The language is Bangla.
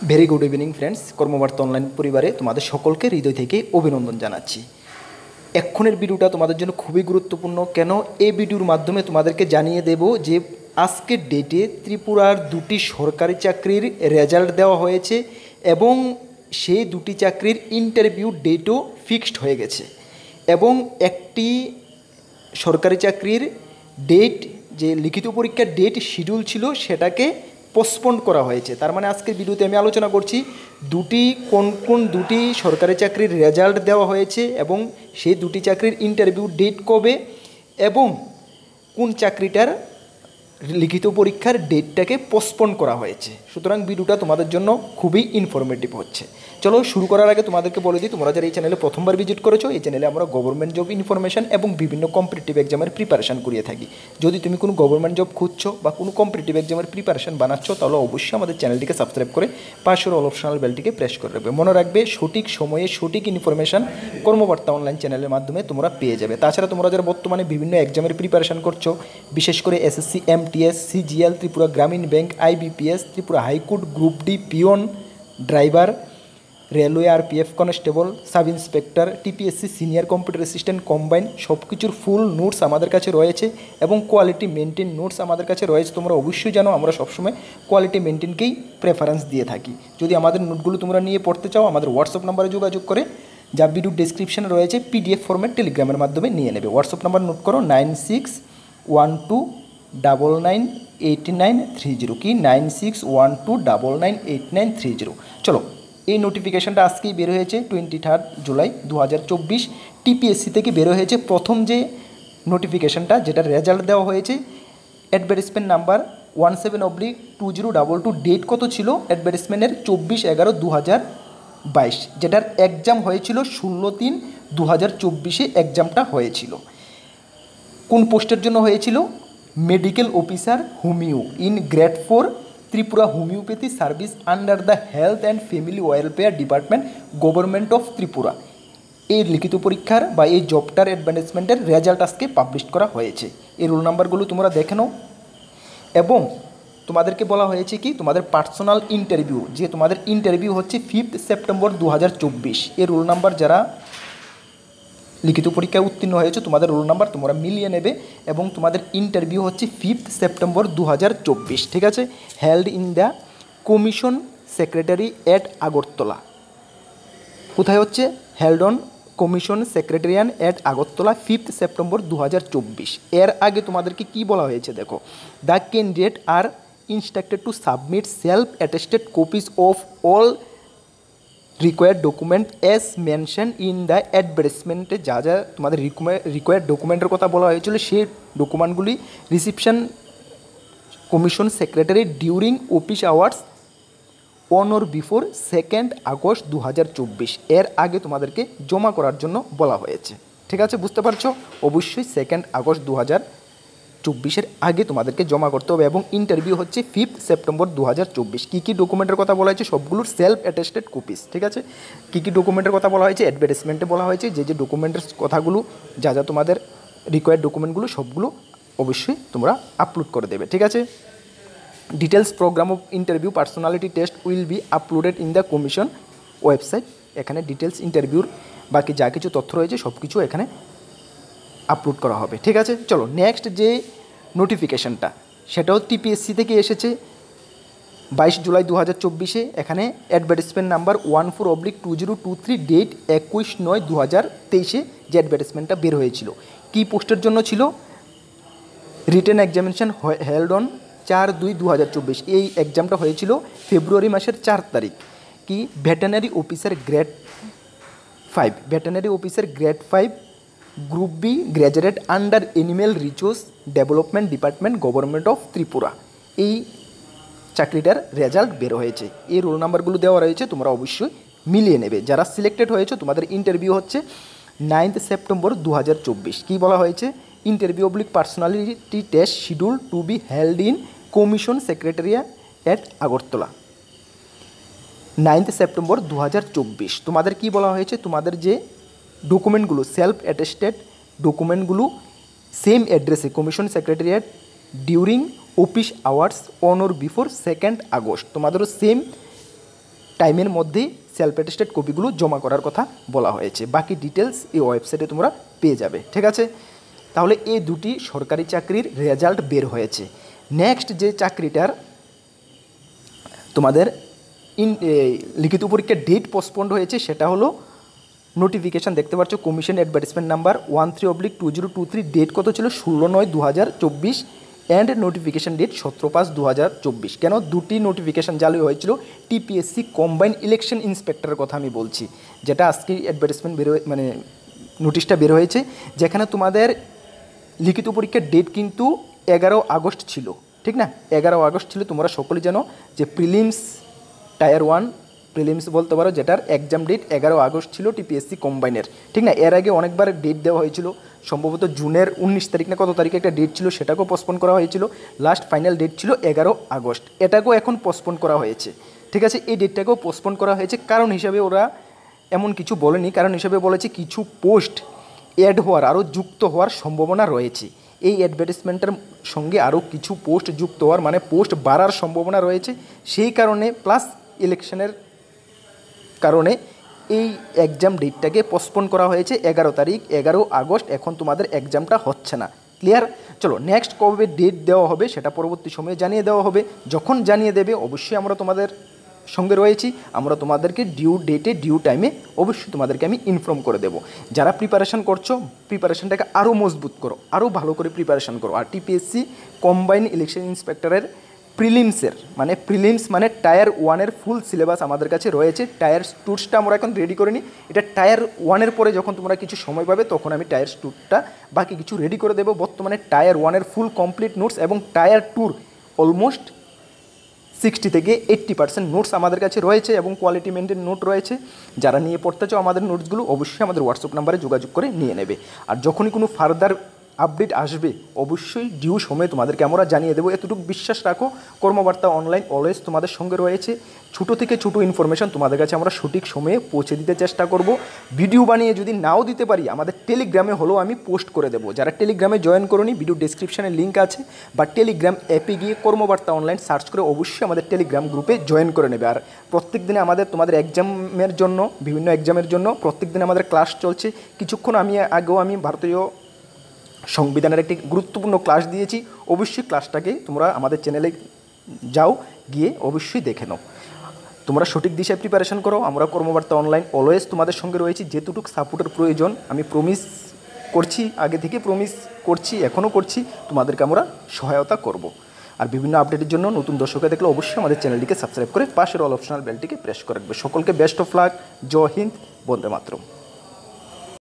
Very good evening friends, কর্মবার্তা online পরিবারে তোমাদের সকলকে হৃদয় থেকে অভিনন্দন জানাচ্ছি। এক্ষণের ভিডিওটা তোমাদের জন্য খুবই গুরুত্বপূর্ণ। কেন? এই ভিডিওর মাধ্যমে তোমাদেরকে জানিয়ে দেব যে আজকের ডেটে ত্রিপুরার দুটি সরকারি চাকরির রেজাল্ট দেওয়া হয়েছে এবং সেই দুটি চাকরির ইন্টারভিউ ডেটও ফিক্সড হয়ে গেছে এবং একটি সরকারি চাকরির ডেট, যে লিখিত পরীক্ষার ডেট শিডিউল ছিল, সেটাকে পোস্টপোন করা হয়েছে। তার মানে আজকের ভিডিওতে আমি আলোচনা করছি কোন কোন দুটি সরকারি চাকরির রেজাল্ট দেওয়া হয়েছে এবং সেই দুটি চাকরির ইন্টারভিউ ডেট কবে এবং কোন চাকরিটার লিখিত পরীক্ষার ডেটটাকে পোস্টপোন করা হয়েছে। সুতরাং ভিডিওটা তোমাদের জন্য খুবই ইনফরমেটিভ হচ্ছে। চলো শুরু করার আগে তোমাদেরকে বলে দিই, তোমরা যারা এই চ্যানেলে প্রথমবার ভিজিট করেছো, এই চ্যানেলে আমরা গভর্নমেন্ট জব ইনফরমেশন এবং বিভিন্ন কম্পিটিটিভ এক্সামের প্রিপারেশন করিয়ে থাকি। যদি তুমি কোনো গভর্নমেন্ট জব খুঁজছো বা কোনো কম্পিটিটিভ এক্সামের প্রিপারেশন বানাচ্ছ, তাহলে অবশ্যই আমাদের চ্যানেলটিকে সাবস্ক্রাইব করে পাশের অল অপশনাল বেলটিকে প্রেস করে রাখবে। মনে রাখবে, সঠিক সময়ে সঠিক ইনফরমেশন কর্মবার্তা অনলাইন চ্যানেলের মাধ্যমে তোমরা পেয়ে যাবে। তাছাড়া তোমরা যারা বর্তমানে বিভিন্ন এক্সামের প্রিপারেশন করছো, বিশেষ করে এসএসসি, এমটিএস, সিজিএল, ত্রিপুরা গ্রামীণ bank, IBPS, Tripura high court, group D, peon, driver, railway, RPF constable, sub inspector, TPSC, senior computer assistant, combine, সব কিছুর ফুল নোটস আমাদের কাছে রয়েছে এবং কোয়ালিটি মেনটেন নোটস আমাদের কাছে রয়েছে। তোমরা অবশ্যই জানো আমরা সবসময় কোয়ালিটি মেনটেনকেই প্রেফারেন্স দিয়ে থাকি। যদি আমাদের নোটগুলো তোমরা নিয়ে পড়তে চাও, আমাদের হোয়াটসঅ্যাপ নাম্বারে যোগাযোগ করে, যা ভিডিও ডেসক্রিপশনে রয়েছে, পিডিএফ ফরম্যাট টেলিগ্রামের মাধ্যমে নিয়ে নেবে। হোয়াটসঅ্যাপ নাম্বার নোট করো 9612998930 কি 9612998930। চলো, এই নোটিফিকেশানটা আজকেই বের হয়েছে 23 জুলাই 2024। টিপিএসসি থেকে বের হয়েছে প্রথম যে নোটিফিকেশানটা, যেটার রেজাল্ট দেওয়া হয়েছে। Advertisement number 17/2022। ডেট কত ছিল অ্যাডভার্টাইজমেন্টের? 24/11/2022, যেটার এক্সাম হয়েছিল 16/3/2024 এক্সামটা হয়েছিল। কোন পোস্টের জন্য হয়েছিল? Medical officer homeo in grade 4 Tripura homeopathy service under the health and family welfare department, government of Tripura. এই লিখিত পরীক্ষার বা এই জবটার অ্যাডভার্টাইজমেন্টের রেজাল্ট আজকে পাবলিশ করা হয়েছে। এই রোল নাম্বারগুলো তোমরা দেখে নাও এবং তোমাদেরকে বলা হয়েছে কি, তোমাদের পার্সোনাল ইন্টারভিউ, যে তোমাদের ইন্টারভিউ হচ্ছে 5 সেপ্টেম্বর 2024। এই রোল নাম্বার যারা লিখিত পরীক্ষায় উত্তীর্ণ হয়েছে, তোমাদের রোল নাম্বার তোমরা মিলিয়ে নেবে এবং তোমাদের ইন্টারভিউ হচ্ছে 5 সেপ্টেম্বর 2024। ঠিক আছে? Held in the commission secretary at Agartala. কোথায় হচ্ছে? Held on commission secretariat at Agartala 5 September 2024। এর আগে তোমাদেরকে কি বলা হয়েছে দেখো, the candidate are instructed to submit self attested copies of all required document as mention in the অ্যাডভার্টাইজমেন্টে। যা যা তোমাদের রিকোয়ার্ড ডকুমেন্টের কথা বলা হয়েছিল, সেই ডকুমেন্টগুলি reception commission secretary during office hours on or before 2 August 2024। এর আগে তোমাদেরকে জমা করার জন্য বলা হয়েছে। ঠিক আছে? বুঝতে পারছো? অবশ্যই 2 আগস্ট 2024 আগে তোমাদেরকে জমা করতে হবে এবং ইন্টারভিউ হচ্ছে 5 সেপ্টেম্বর 2024। কী কী ডকুমেন্টের কথা বলা হয়েছে? সবগুলোর সেলফ অ্যাটেস্টেড কপিস। ঠিক আছে? কী কী ডকুমেন্টের কথা বলা হয়েছে? অ্যাডভার্টাইজমেন্টে বলা হয়েছে যে যে ডকুমেন্টের কথাগুলো, যা যা তোমাদের রিকোয়ার্ড ডকুমেন্টগুলো, সবগুলো অবশ্যই তোমরা আপলোড করে দেবে। ঠিক আছে? Details programme of interview personality test will be uploaded in the commission website. এখানে ডিটেলস ইন্টারভিউর বাকি যা কিছু তথ্য রয়েছে সব কিছু এখানে আপলোড করা হবে। ঠিক আছে? চলো, নেক্সট যে নোটিফিকেশানটা, সেটাও টিপিএসসি থেকে এসেছে 22 জুলাই 2024। এখানে অ্যাডভার্টাইজমেন্ট নাম্বার 14/2023, ডেট 21/9/2023 যে অ্যাডভার্টাইজমেন্টটা বের হয়েছিল। কী পোস্টের জন্য ছিল? Written examination held on 4/2/2024। এই এক্সামটা হয়েছিল ফেব্রুয়ারি মাসের 4 তারিখ। কি? Veterinary officer grade 5, veterinary officer grade 5, group B, graduate under animal resource development department, government of Tripura. এই চাকরিটার রেজাল্ট বের হয়েছে। এই রোল নাম্বারগুলো দেওয়া রয়েছে, তোমরা অবশ্যই মিলিয়ে নেবে। যারা সিলেক্টেড হয়েছে, তোমাদের ইন্টারভিউ হচ্ছে 9 সেপ্টেম্বর 2024। কী বলা হয়েছে? Interview oblique personality test schedule to be held in commission secretariat at Agartala 9 September 2024। তোমাদের কি বলা হয়েছে? তোমাদের যে ডকুমেন্টগুলো, সেলফ অ্যাটেস্টেড ডকুমেন্টগুলো সেম অ্যাড্রেসে commission secretariat during office hours on or before 2 August, তোমাদেরও সেম টাইমের মধ্যেই সেলফ অ্যাটেস্টেড কপিগুলো জমা করার কথা বলা হয়েছে। বাকি ডিটেলস এই ওয়েবসাইটে তোমরা পেয়ে যাবে, ঠিক আছে। তাহলে এই দুটি সরকারি চাকরির রেজাল্ট বের হয়েছে। নেক্সট যে চাকরিটার তোমাদের লিখিত পরীক্ষার ডেট পোস্টপন্ড হয়েছে সেটা হলো নোটিফিকেশান দেখতে পাচ্ছ, কমিশন অ্যাডভার্টাইজমেন্ট নাম্বার 13/2023, ডেট কত ছিল 16/9/2024 অ্যান্ড নোটিফিকেশান ডেট 17/5/2024। কেন দুটি নোটিফিকেশান জারি হয়েছিল? টিপিএসসি কম্বাইন্ড ইলেকশন ইন্সপেক্টরের কথা আমি বলছি, যেটা আজকে অ্যাডভার্টাইজমেন্ট মানে নোটিশটা বের হয়েছে, যেখানে তোমাদের লিখিত পরীক্ষার ডেট কিন্তু 11 আগস্ট ছিল, ঠিক না? 11 আগস্ট ছিল। তোমরা সকলেই জানো যে প্রিলিমস টায়ার 1 প্রিলিমস বলতে পারো, যেটার এক্সাম ডেট 11 আগস্ট ছিল টিপিএসসি কম্বাইনের, ঠিক না? এর আগে অনেকবার ডেট দেওয়া হয়েছিল, সম্ভবত জুনের 19 তারিখ না কত তারিখে একটা ডেট ছিল, সেটাকেও পোস্টপোন করা হয়েছিল। লাস্ট ফাইনাল ডেট ছিল 11 আগস্ট, এটাকেও এখন পোস্টপোন করা হয়েছে, ঠিক আছে। এই ডেটটাকেও পোস্টপোন করা হয়েছে, কারণ হিসাবে ওরা এমন কিছু বলেনি, কারণ হিসাবে বলেছে কিছু পোস্ট অ্যাড হওয়ার, আরও যুক্ত হওয়ার সম্ভাবনা রয়েছে। এই অ্যাডভার্টাইজমেন্টের সঙ্গে আরও কিছু পোস্ট যুক্ত হওয়ার, মানে পোস্ট বাড়ার সম্ভাবনা রয়েছে, সেই কারণে প্লাস ইলেকশনের কারণে এই এক্সাম ডেটটাকে পোস্টপোন করা হয়েছে 11 তারিখ, 11 আগস্ট। এখন তোমাদের এক্সামটা হচ্ছে না, ক্লিয়ার? চলো, নেক্সট কবে ডেট দেওয়া হবে সেটা পরবর্তী সময়ে জানিয়ে দেওয়া হবে। যখন জানিয়ে দেবে অবশ্যই আমরা তোমাদের সঙ্গে রয়েছি, আমরা তোমাদেরকে ডিউ ডেটে ডিউ টাইমে অবশ্যই তোমাদেরকে আমি ইনফর্ম করে দেবো। যারা প্রিপারেশান করছো, প্রিপারেশানটাকে আরও মজবুত করো, আরও ভালো করে প্রিপারেশান করো। আর টিপিএসসি কম্বাইন ইলেকশন ইন্সপেক্টরের প্রিলিমস মানে টায়ার 1-এর ফুল সিলেবাস আমাদের কাছে রয়েছে। টায়ার 2টা আমরা এখন রেডি করে নিই, এটা টায়ার 1-এর পরে যখন তোমরা কিছু সময় পাবে তখন আমি টায়ার 2টা বাকি কিছু রেডি করে দেবো। বর্তমানে টায়ার 1-এর ফুল কমপ্লিট নোটস এবং টায়ার 2 অলমোস্ট 60 থেকে 80% নোটস আমাদের কাছে রয়েছে এবং কোয়ালিটি মেনটেন নোট রয়েছে। যারা নিয়ে পড়তে চাও আমাদের নোটসগুলো অবশ্যই আমাদের হোয়াটসঅ্যাপ নাম্বারে যোগাযোগ করে নিয়ে নেবে। আর যখনই কোনো ফার্দার আপডেট আসবে অবশ্যই ডিউ সময়ে তোমাদেরকে আমরা জানিয়ে দেবো, এতটুকু বিশ্বাস রাখো। কর্মবার্তা অনলাইন অলওয়েজ তোমাদের সঙ্গে রয়েছে। ছোটো থেকে ছোটো ইনফরমেশন তোমাদের কাছে আমরা সঠিক সময়ে পৌঁছে দিতে চেষ্টা করব। ভিডিও বানিয়ে যদি নাও দিতে পারি আমাদের টেলিগ্রামে হলেও আমি পোস্ট করে দেবো। যারা টেলিগ্রামে জয়েন করোনি, ভিডিও ডেসক্রিপশানে লিঙ্ক আছে, বা টেলিগ্রাম অ্যাপে গিয়ে কর্মবার্তা অনলাইন সার্চ করে অবশ্যই আমাদের টেলিগ্রাম গ্রুপে জয়েন করে নেবে। আর প্রত্যেক দিনে তোমাদের এক্সামের জন্য, বিভিন্ন এক্সামের জন্য প্রত্যেক দিন আমাদের ক্লাস চলছে। কিছুক্ষণ আগেও আমি ভারতীয় সংবিধানের একটি গুরুত্বপূর্ণ ক্লাস দিয়েছি, অবশ্যই ক্লাসটাকে তোমরা আমাদের চ্যানেলে যাও, গিয়ে অবশ্যই দেখে নাও। তোমরা সঠিক দিশায় প্রিপারেশন করো। আমরা কর্মবার্তা অনলাইন অলওয়েজ তোমাদের সঙ্গে রয়েছি। যেটুকু সাপোর্টের প্রয়োজন আমি প্রমিস করছি, আগে থেকে প্রমিস করছি, এখনও করছি, তোমাদেরকে আমরা সহায়তা করব। আর বিভিন্ন আপডেটের জন্য নতুন দর্শকরা দেখলে অবশ্যই আমাদের চ্যানেলটিকে সাবস্ক্রাইব করে পাশের অল অপশনাল বেলটিকে প্রেস করে রাখবে। সকলকে best of luck, Jai Hind, Vande Mataram.